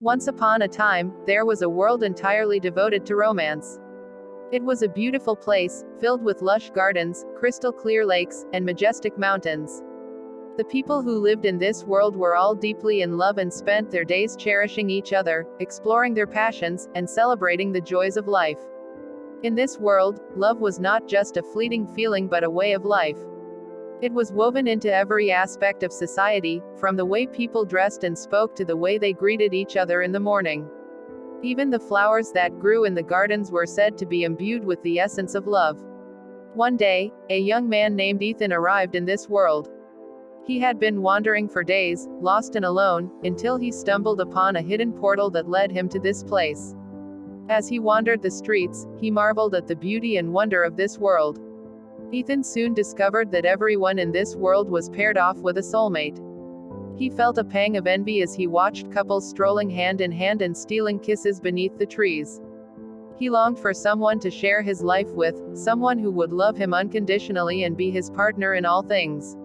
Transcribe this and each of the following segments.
Once upon a time, there was a world entirely devoted to romance. It was a beautiful place, filled with lush gardens, crystal clear lakes, and majestic mountains. The people who lived in this world were all deeply in love and spent their days cherishing each other, exploring their passions, and celebrating the joys of life. In this world, love was not just a fleeting feeling but a way of life. It was woven into every aspect of society, from the way people dressed and spoke to the way they greeted each other in the morning. Even the flowers that grew in the gardens were said to be imbued with the essence of love. One day, a young man named Ethan arrived in this world. He had been wandering for days, lost and alone, until he stumbled upon a hidden portal that led him to this place. As he wandered the streets, he marveled at the beauty and wonder of this world. Ethan soon discovered that everyone in this world was paired off with a soulmate. He felt a pang of envy as he watched couples strolling hand in hand and stealing kisses beneath the trees. He longed for someone to share his life with, someone who would love him unconditionally and be his partner in all things.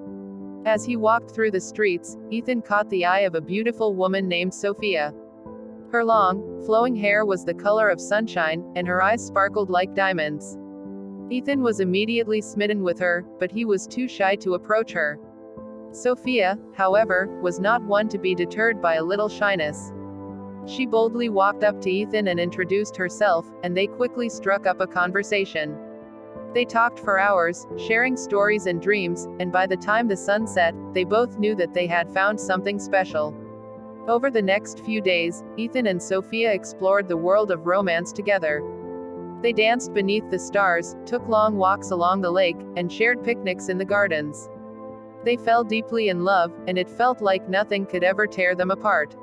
As he walked through the streets, Ethan caught the eye of a beautiful woman named Sophia. Her long, flowing hair was the color of sunshine, and her eyes sparkled like diamonds. Ethan was immediately smitten with her, but he was too shy to approach her. Sophia, however, was not one to be deterred by a little shyness. She boldly walked up to Ethan and introduced herself, and they quickly struck up a conversation. They talked for hours, sharing stories and dreams, and by the time the sun set, they both knew that they had found something special. Over the next few days, Ethan and Sophia explored the world of romance together. They danced beneath the stars, took long walks along the lake, and shared picnics in the gardens. They fell deeply in love, and it felt like nothing could ever tear them apart.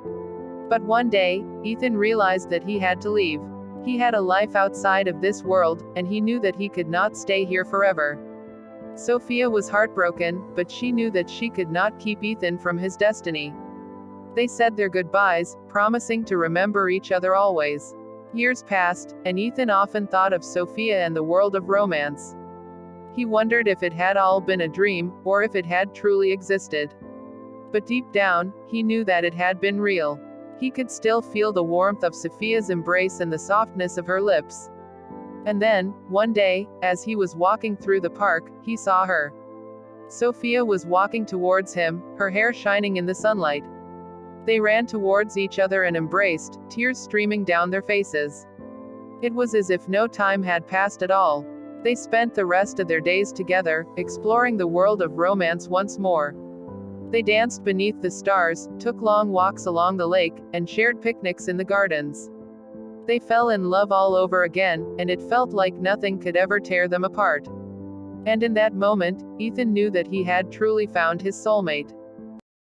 But one day, Ethan realized that he had to leave. He had a life outside of this world, and he knew that he could not stay here forever. Sophia was heartbroken, but she knew that she could not keep Ethan from his destiny. They said their goodbyes, promising to remember each other always. Years passed, and Ethan often thought of Sophia and the world of romance. He wondered if it had all been a dream, or if it had truly existed. But deep down, he knew that it had been real. He could still feel the warmth of Sophia's embrace and the softness of her lips. And then, one day, as he was walking through the park, he saw her. Sophia was walking towards him, her hair shining in the sunlight. They ran towards each other and embraced, tears streaming down their faces. It was as if no time had passed at all. They spent the rest of their days together, exploring the world of romance once more. They danced beneath the stars, took long walks along the lake, and shared picnics in the gardens. They fell in love all over again, and it felt like nothing could ever tear them apart. And in that moment, Ethan knew that he had truly found his soulmate.